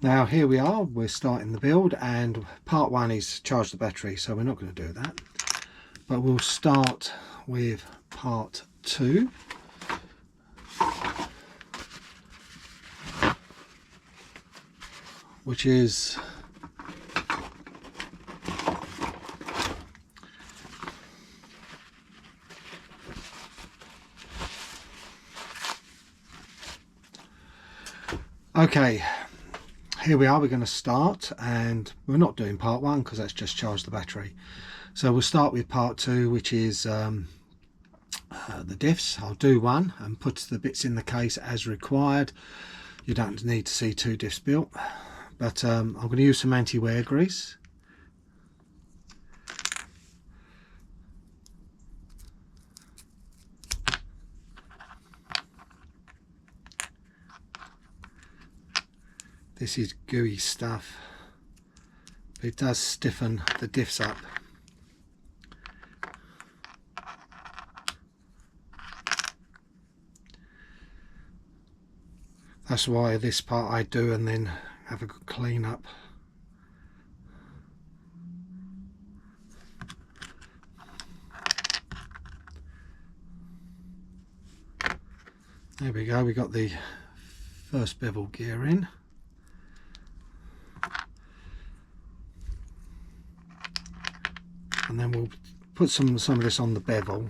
Now here we are, we're starting the build, and part one is charge the battery, so we're not going to do that, but we'll start with part two, which is okay. Here we are, we're going to start, and we're not doing part one because that's just charge the battery. So we'll start with part two, which is the diffs. I'll do one and put the bits in the case as required. You don't need to see two diffs built, but I'm going to use some anti-wear grease. This is gooey stuff, but it does stiffen the diffs up. That's why this part I do and then have a good clean up. There we go, we got the first bevel gear in. And then we'll put some of this on the bevel,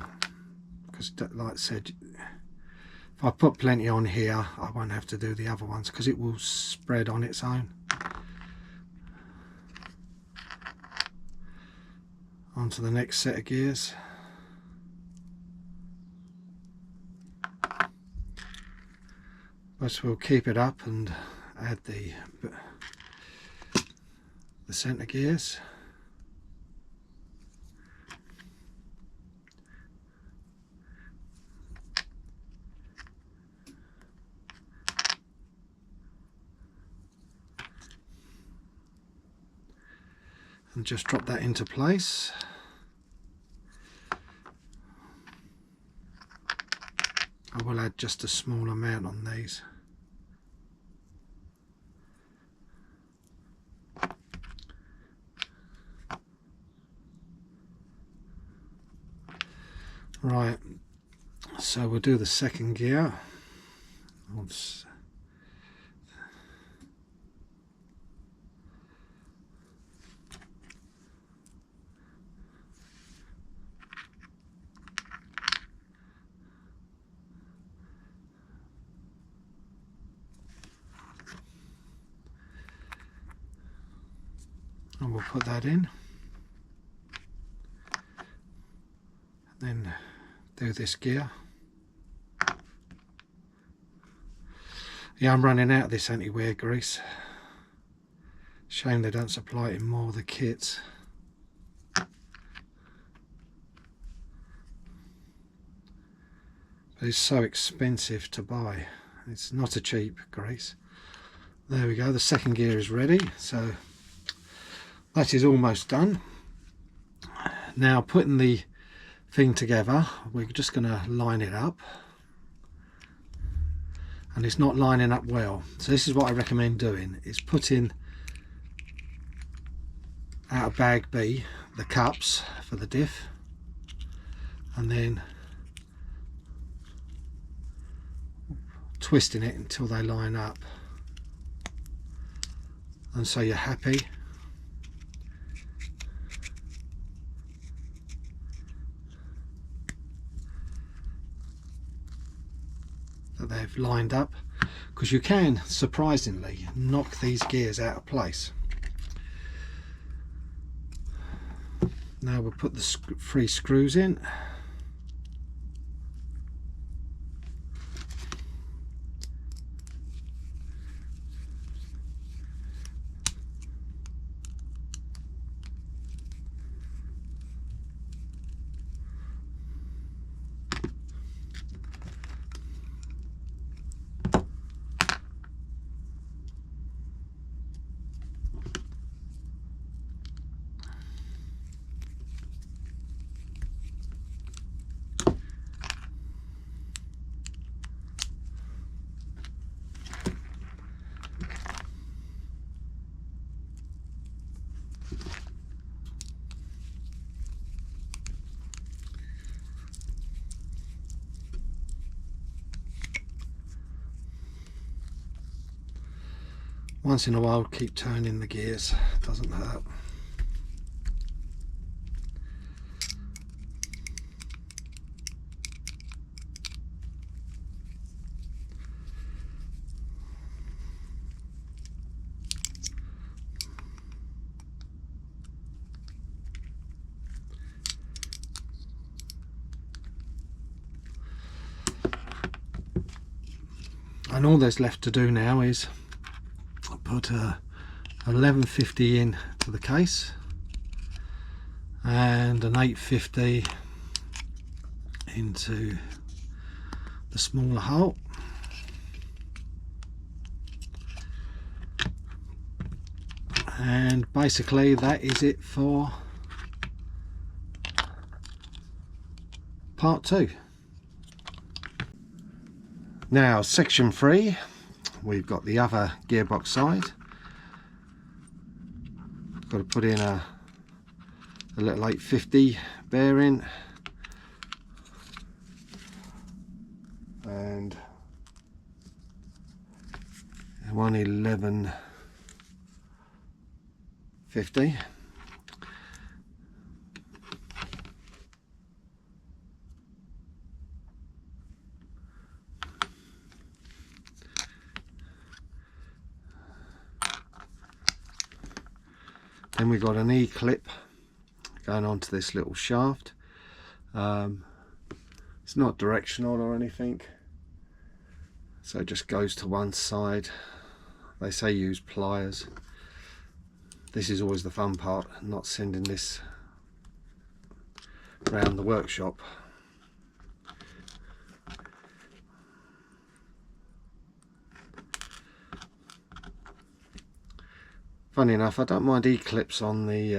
because like I said, if I put plenty on here I won't have to do the other ones because it will spread on its own. On to the next set of gears. But we'll keep it up and add the centre gears. And just drop that into place. I will add just a small amount on these. Right, so we'll do the second gear. Oops. And we'll put that in, then do this gear. Yeah, I'm running out of this anti-wear grease. Shame they don't supply it in more of the kits. But it's so expensive to buy. It's not a cheap grease. There we go, the second gear is ready, so that is almost done. Now putting the thing together, we're just going to line it up, and it's not lining up well, so this is what I recommend doing, is putting out of bag B the cups for the diff, and then twisting it until they line up, and so you're happy. That they've lined up, because you can surprisingly knock these gears out of place. Now we'll put the 3 screws in. Once in a while keep turning the gears, doesn't hurt. And all there's left to do now is put a 1150 in to the case and an 850 into the smaller hole. And basically that is it for part 2. Now section 3, we've got the other gearbox side. Got to put in a little 850 bearing and one 1150. Then we've got an E-clip going onto this little shaft. It's not directional or anything, so it just goes to one side. They say use pliers. This is always the fun part, not sending this around the workshop. Funny enough, I don't mind E-clips on the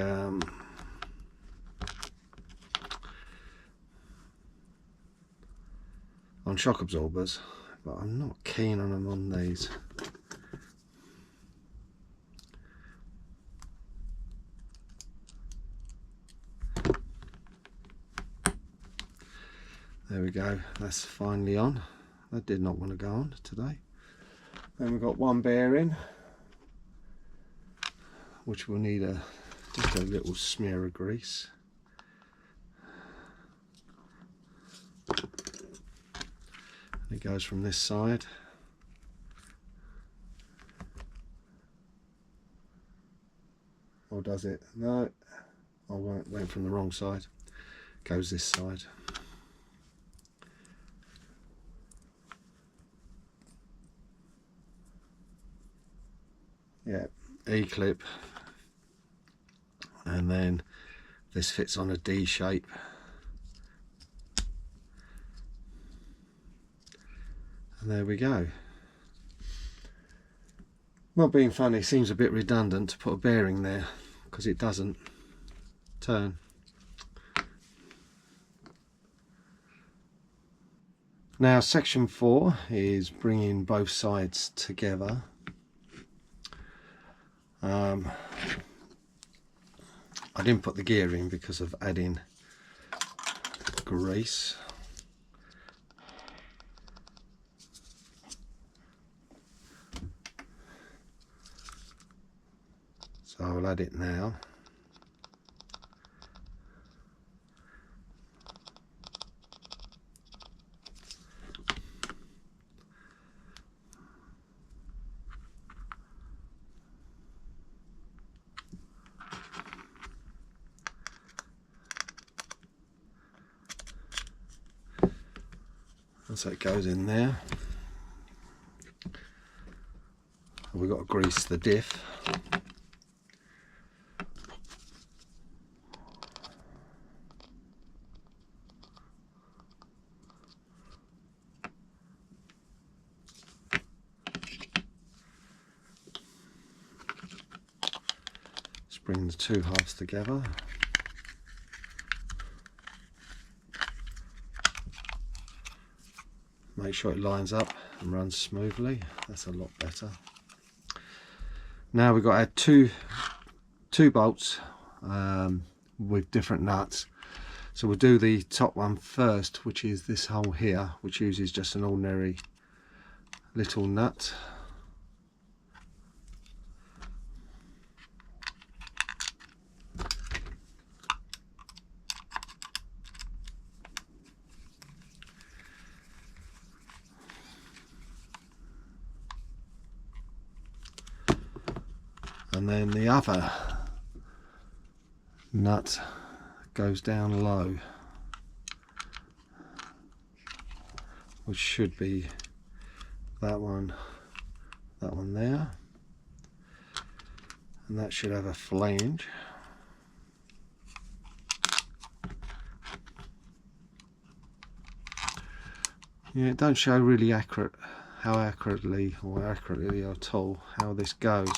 on shock absorbers, but I'm not keen on them on these. There we go, that's finally on. That did not want to go on today. Then we've got one bearing, which will need just a little smear of grease. It goes from this side. Or does it? No, I went from the wrong side. Goes this side. Yeah, E-clip. And then this fits on a D shape. And there we go. Not being funny, seems a bit redundant to put a bearing there because it doesn't turn. Now section 4 is bringing both sides together. I didn't put the gear in because of adding grease. So I'll add it now. So it goes in there. We've got to grease the diff. Just bring the two halves together. Make sure it lines up and runs smoothly. That's a lot better. Now we've got to add two bolts with different nuts. So we'll do the top one first, which is this hole here, which uses just an ordinary little nut. and then the other nut goes down low, which should be that one there, and that should have a flange. Yeah, it don't show really how accurately at all how this goes.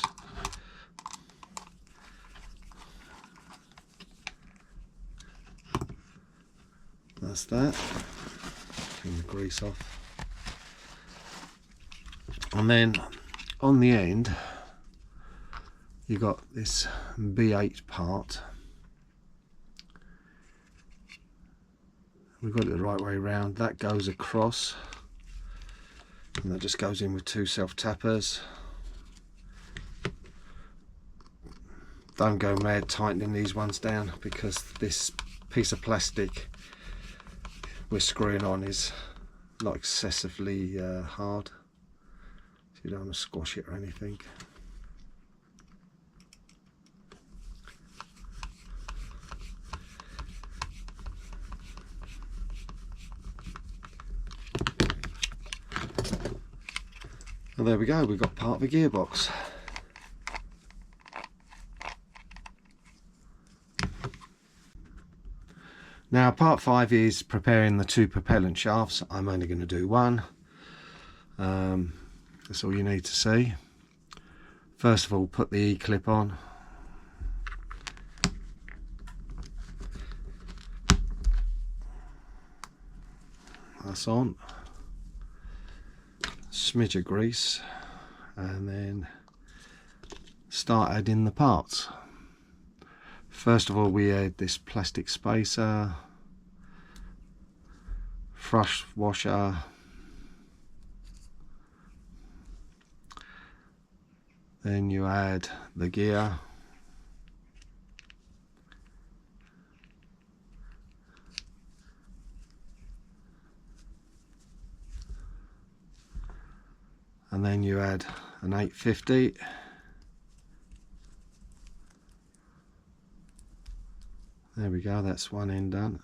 That's that. Clean the grease off. And then on the end you got this B8 part. We've got it the right way around. That goes across, and that just goes in with 2 self-tappers. Don't go mad tightening these ones down, because this piece of plastic we're screwing on is not excessively hard, so you don't want to squash it or anything. And there we go, we've got part of the gearbox. Now part 5 is preparing the 2 propellant shafts. I'm only going to do one. That's all you need to see. First of all, put the E-clip on. That's on. Smidge of grease, and then start adding the parts. First of all, we add this plastic spacer, thrust washer, then you add the gear, and then you add an 850, there we go, that's one end done,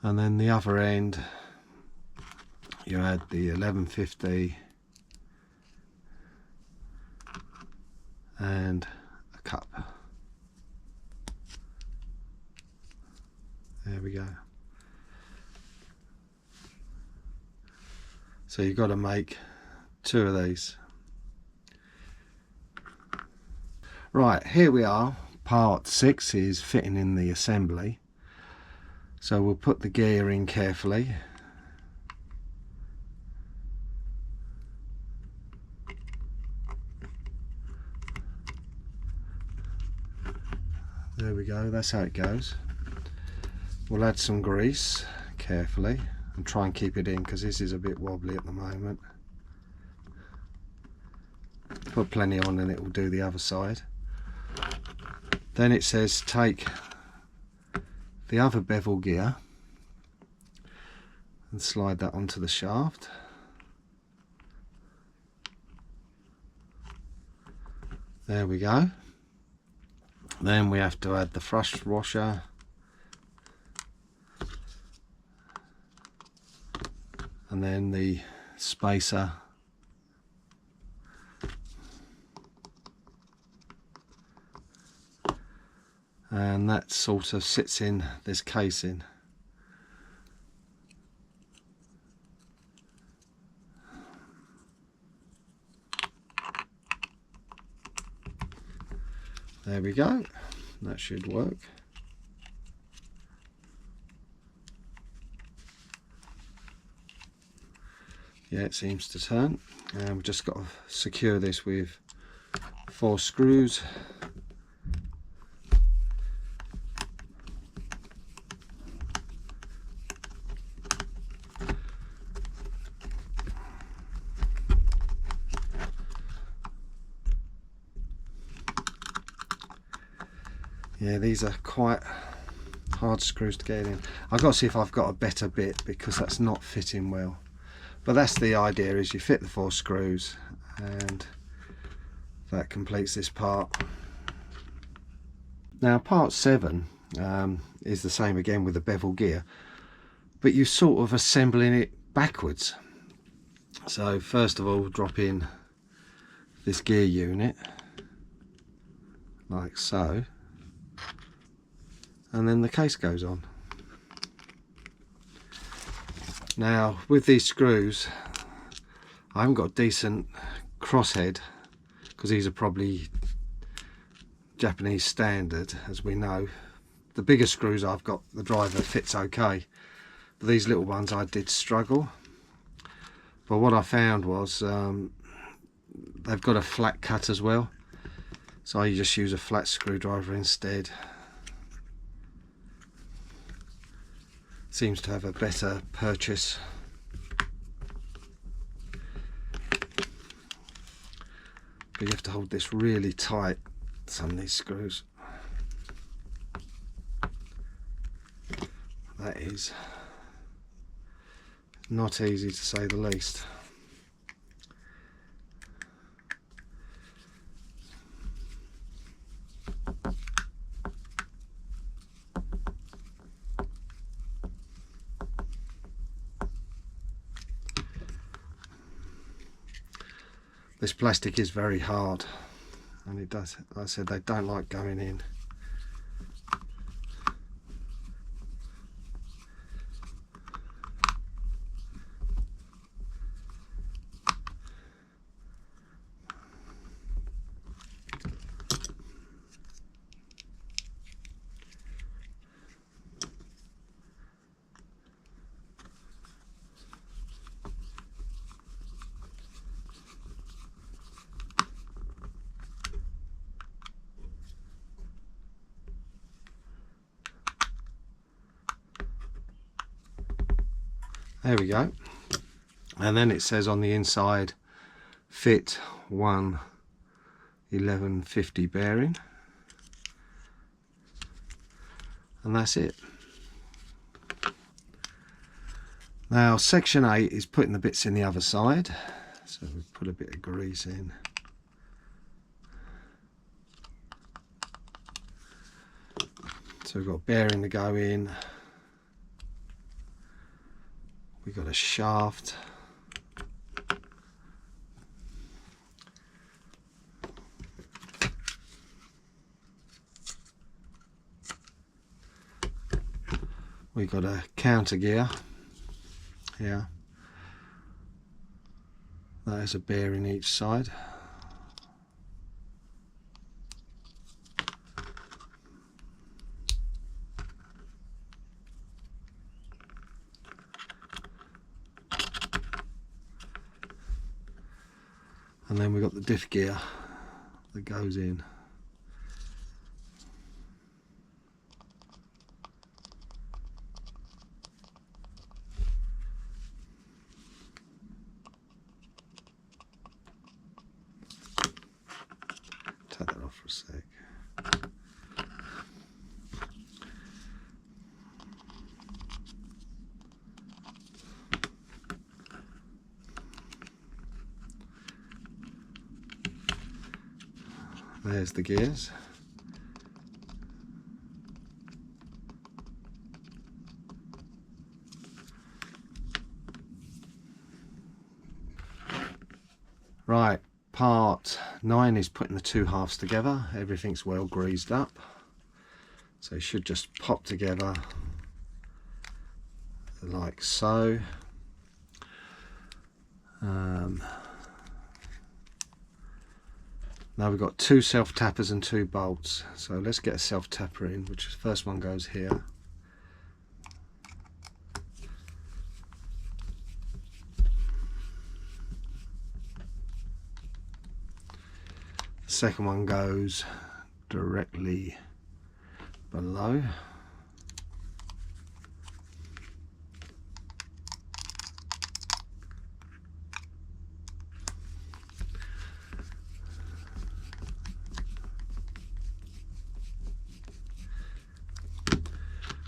and then the other end you add the 1150 and a cup. There we go. So you've got to make 2 of these. Right, here we are. Part 6 is fitting in the assembly. So we'll put the gear in carefully. There we go, that's how it goes. We'll add some grease carefully and try and keep it in, because this is a bit wobbly at the moment. Put plenty on and it will do the other side. Then it says take the other bevel gear and slide that onto the shaft. There we go. Then we have to add the thrust washer, and then the spacer, and that sort of sits in this casing. There we go, that should work. Yeah, it seems to turn, and we've just got to secure this with 4 screws. Yeah, these are quite hard screws to get in. I've got to see if I've got a better bit, because that's not fitting well. But that's the idea, is you fit the 4 screws and that completes this part. Now part 7 is the same again with the bevel gear, but you're sort of assembling it backwards. So first of all, drop in this gear unit like so, and then the case goes on. Now with these screws, I haven't got a decent crosshead because these are probably Japanese standard, as we know. The bigger screws I've got, the driver fits okay, but these little ones I did struggle. But what I found was they've got a flat cut as well, so you just use a flat screwdriver instead. Seems to have a better purchase. But you have to hold this really tight, some of these screws. That is not easy, to say the least. This plastic is very hard, and it does, like I said, they don't like going in. There we go. And then it says on the inside, fit 1 1150 bearing, and that's it. Now section 8 is putting the bits in the other side, so we put a bit of grease in. So we've got a bearing to go in, we've got a shaft, we've got a counter gear here, that is a bearing each side. And then we've got the diff gear that goes in. Take that off for a sec. There's the gears. Right, part 9 is putting the two halves together. Everything's well greased up, so it should just pop together like so. Now we've got 2 self tappers and 2 bolts, so let's get a self tapper in, which the first one goes here. The second one goes directly below.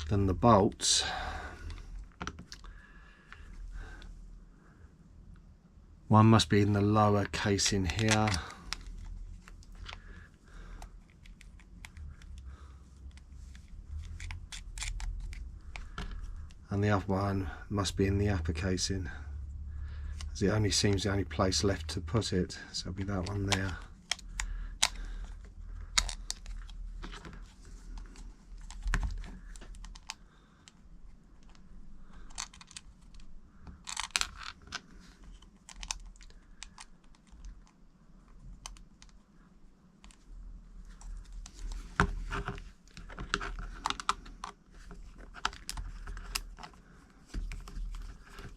Then the bolts, one must be in the lower casing here, and the other one must be in the upper casing, as it only seems the only place left to put it, so it'll be that one there.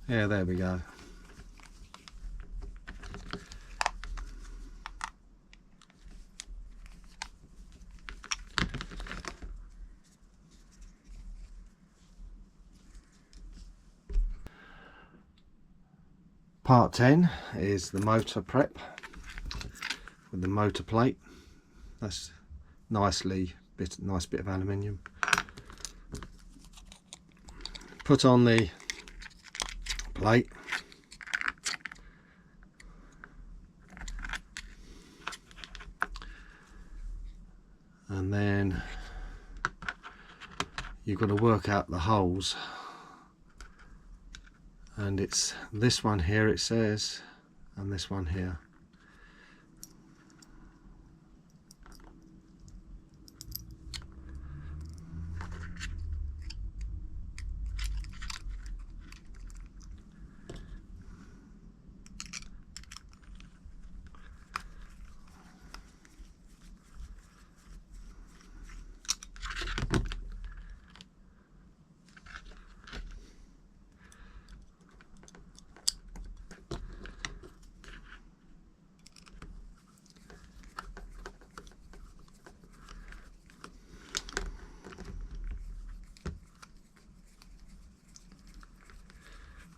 Yeah, there we go. Part 10 is the motor prep with the motor plate. That's nice bit of aluminium. Put on the plate, and then you've got to work out the holes, and it's this one here, it says, and this one here.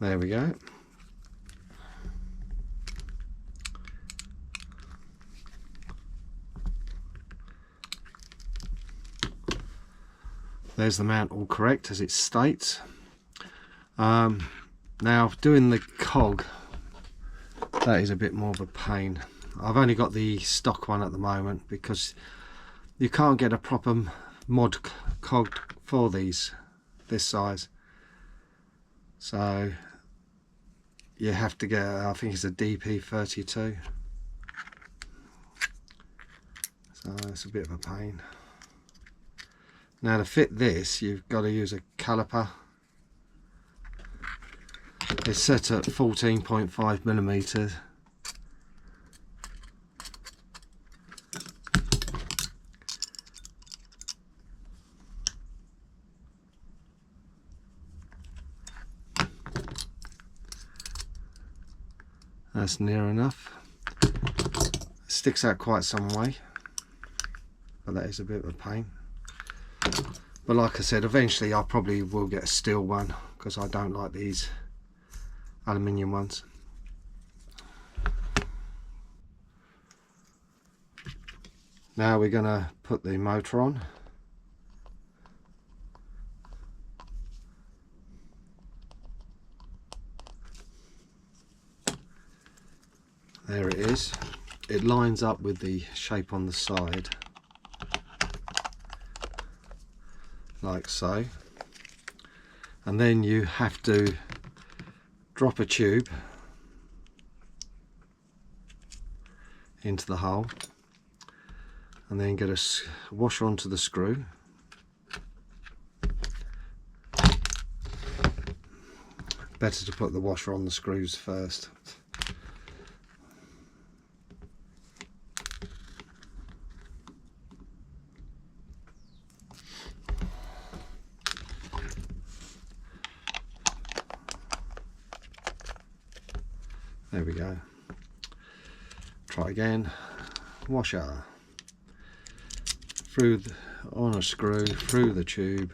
There we go. There's the mount all correct as it states. Now doing the cog, that is a bit more of a pain. I've only got the stock one at the moment because you can't get a proper mod cog for this size, so you have to get, I think it's a DP32, so it's a bit of a pain. Now to fit this, you've got to use a caliper. It's set at 14.5 millimeters. That's near enough. It sticks out quite some way, but that is a bit of a pain. But like I said, eventually I probably will get a steel one because I don't like these aluminium ones. Now we're going to put the motor on. There it is. It lines up with the shape on the side, like so. And then you have to drop a tube into the hole and then get a washer onto the screw. Better to put the washer on the screws first. There we go. Try again. Washer through on a screw through the tube.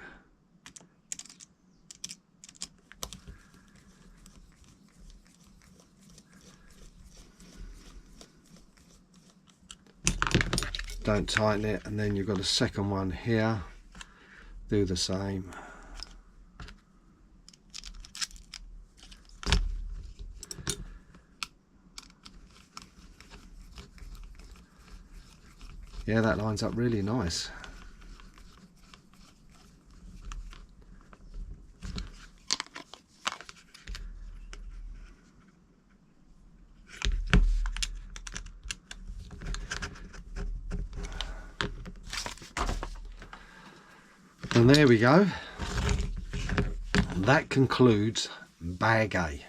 Don't tighten it, and then you've got a second one here. Do the same. Yeah, that lines up really nice. And there we go. That concludes bag A.